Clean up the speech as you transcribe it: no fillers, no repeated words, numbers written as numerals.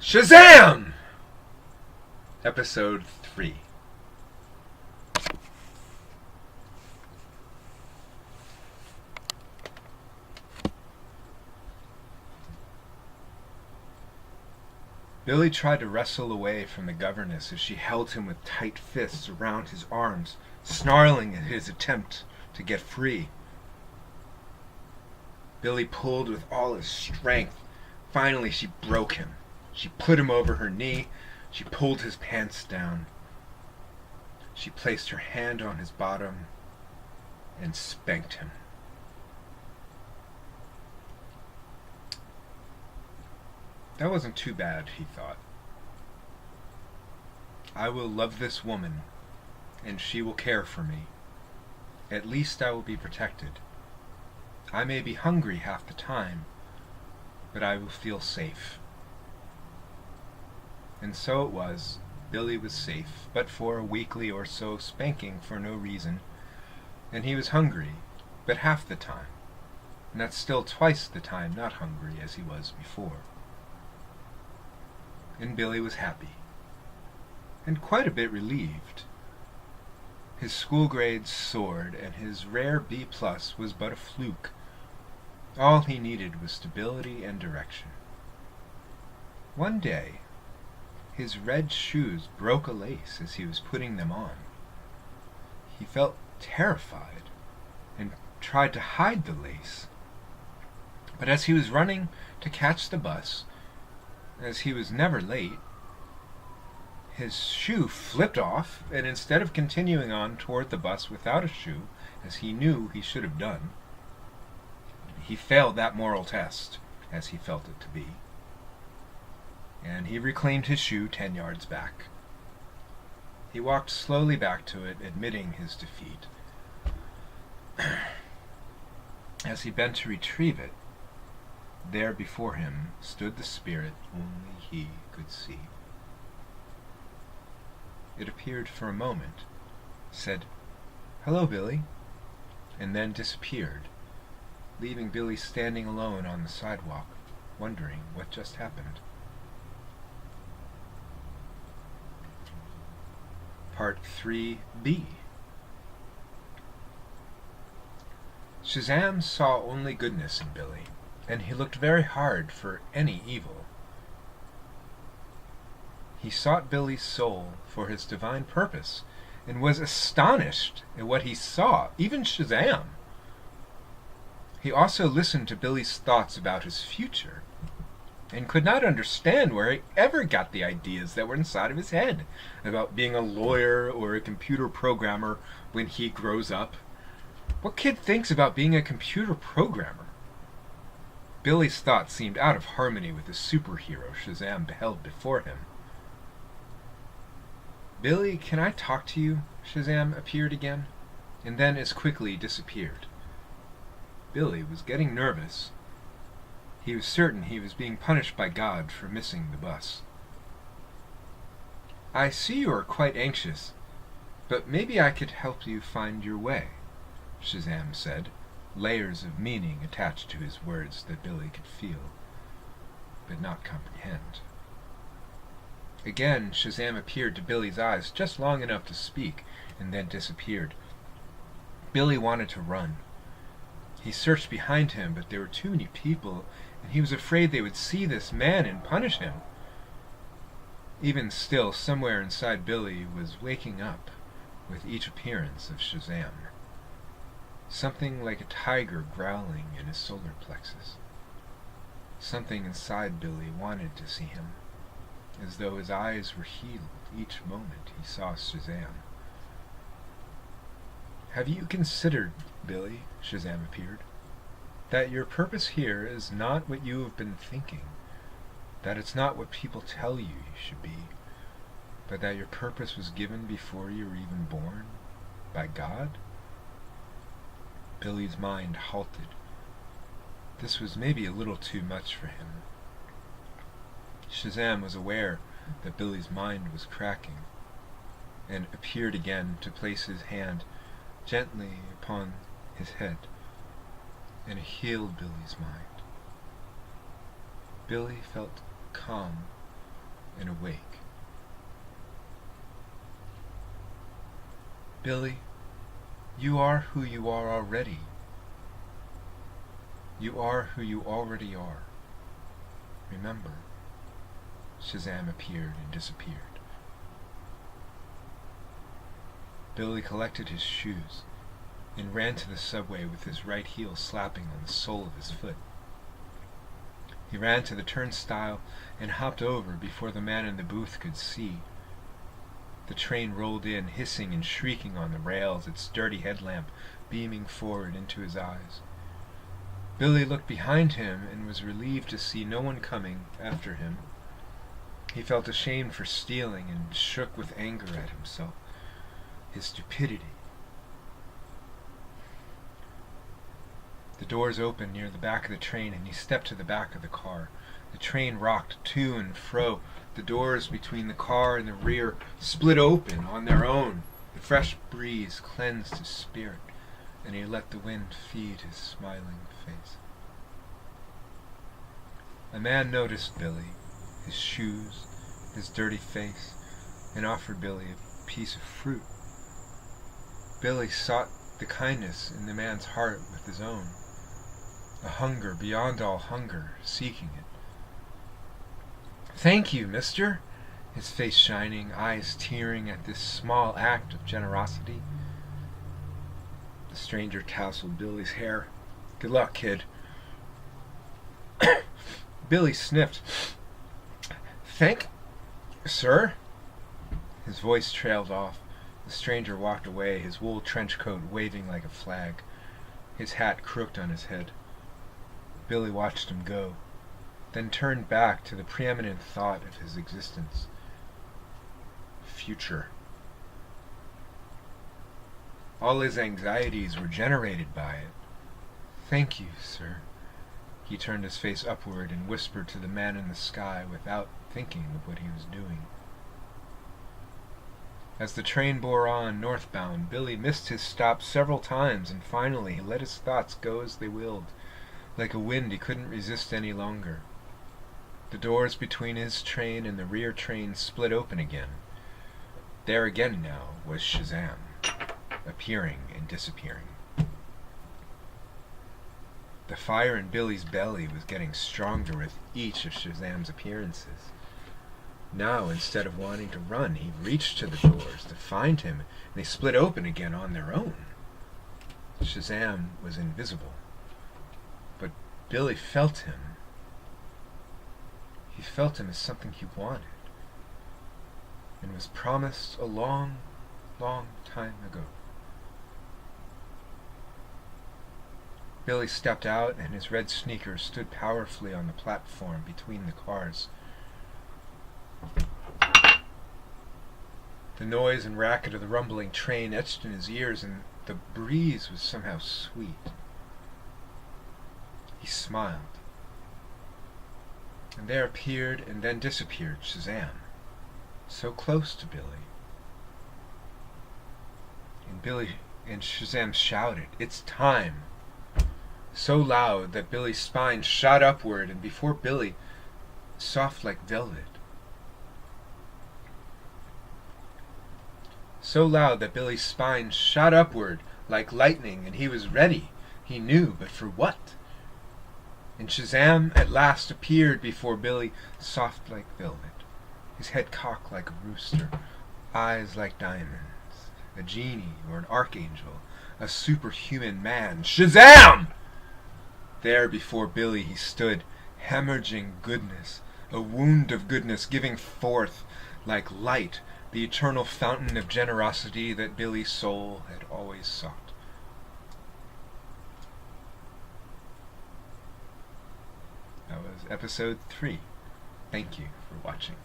Shazzam! Episode 3. Billy tried to wrestle away from the governess as she held him with tight fists around his arms, snarling at his attempt to get free. Billy pulled with all his strength. Finally, she broke him. She put him over her knee. She pulled his pants down. She placed her hand on his bottom and spanked him. That wasn't too bad, he thought. I will love this woman, and she will care for me. At least I will be protected. I may be hungry half the time, but I will feel safe. And so it was. Billy was safe, but for a weekly or so spanking for no reason, and he was hungry, but half the time, and that's still twice the time not hungry as he was before. And Billy was happy, and quite a bit relieved. His school grades soared, and his rare B+ was but a fluke. All he needed was stability and direction. One day, his red shoes broke a lace as he was putting them on. He felt terrified and tried to hide the lace. But as he was running to catch the bus, as he was never late, his shoe flipped off, and instead of continuing on toward the bus without a shoe, as he knew he should have done, he failed that moral test, as he felt it to be. And he reclaimed his shoe 10 yards back. He walked slowly back to it, admitting his defeat. As he bent to retrieve it, there before him stood the spirit only he could see. It appeared for a moment, said, "Hello, Billy," and then disappeared, leaving Billy standing alone on the sidewalk, wondering what just happened. Part 3B. Shazzam saw only goodness in Billy, and he looked very hard for any evil. He sought Billy's soul for his divine purpose, and was astonished at what he saw, even Shazzam. He also listened to Billy's thoughts about his future, and could not understand where he ever got the ideas that were inside of his head about being a lawyer or a computer programmer when he grows up. What kid thinks about being a computer programmer? Billy's thoughts seemed out of harmony with the superhero Shazzam beheld before him. "Billy, can I talk to you?" Shazzam appeared again, and then as quickly disappeared. Billy was getting nervous. He was certain he was being punished by God for missing the bus. "I see you are quite anxious, but maybe I could help you find your way," Shazzam said, layers of meaning attached to his words that Billy could feel, but not comprehend. Again, Shazzam appeared to Billy's eyes just long enough to speak, and then disappeared. Billy wanted to run. He searched behind him, but there were too many people, and he was afraid they would see this man and punish him. Even still, somewhere inside Billy was waking up with each appearance of Shazzam. Something like a tiger growling in his solar plexus. Something inside Billy wanted to see him, as though his eyes were healed each moment he saw Shazzam. "Have you considered, Billy," Shazzam appeared, "that your purpose here is not what you have been thinking, that it's not what people tell you should be, but that your purpose was given before you were even born, by God?" Billy's mind halted. This was maybe a little too much for him. Shazzam was aware that Billy's mind was cracking, and appeared again to place his hand gently upon his head, and healed Billy's mind. Billy felt calm and awake. Billy, you are who you are already. You are who you already are. Remember, Shazzam appeared and disappeared. Billy collected his shoes and ran to the subway with his right heel slapping on the sole of his foot. He ran to the turnstile and hopped over before the man in the booth could see. The train rolled in, hissing and shrieking on the rails, its dirty headlamp beaming forward into his eyes. Billy looked behind him and was relieved to see no one coming after him. He felt ashamed for stealing and shook with anger at himself, his stupidity. The doors opened near the back of the train and he stepped to the back of the car. The train rocked to and fro. The doors between the car and the rear split open on their own. The fresh breeze cleansed his spirit, and he let the wind feed his smiling face. A man noticed Billy, his shoes, his dirty face, and offered Billy a piece of fruit. Billy sought the kindness in the man's heart with his own, a hunger beyond all hunger, seeking it. "Thank you, mister," his face shining, eyes tearing at this small act of generosity. The stranger tousled Billy's hair. "Good luck, kid." Billy sniffed. "Thank, sir." His voice trailed off. The stranger walked away, his wool trench coat waving like a flag, his hat crooked on his head. Billy watched him go, then turned back to the preeminent thought of his existence. Future. All his anxieties were generated by it. "Thank you, sir." He turned his face upward and whispered to the man in the sky without thinking of what he was doing. As the train bore on northbound, Billy missed his stop several times, and finally he let his thoughts go as they willed. Like a wind, he couldn't resist any longer. The doors between his train and the rear train split open again. There again now was Shazzam, appearing and disappearing. The fire in Billy's belly was getting stronger with each of Shazzam's appearances. Now, instead of wanting to run, he reached to the doors to find him, and they split open again on their own. Shazzam was invisible, but Billy felt him. He felt him as something he wanted, and was promised a long, long time ago. Billy stepped out, and his red sneakers stood powerfully on the platform between the cars. The noise and racket of the rumbling train etched in his ears, and the breeze was somehow sweet. He smiled. And there appeared and then disappeared Shazzam, so close to Billy. And Shazzam shouted, "It's time!" so loud that Billy's spine shot upward, and before Billy, soft like velvet. So loud that Billy's spine shot upward like lightning, and he was ready, he knew, but for what? And Shazzam at last appeared before Billy, soft like velvet, his head cocked like a rooster, eyes like diamonds, a genie or an archangel, a superhuman man. Shazzam! There before Billy he stood, hemorrhaging goodness, a wound of goodness giving forth, like light, the eternal fountain of generosity that Billy's soul had always sought. That was episode 3. Thank you for watching.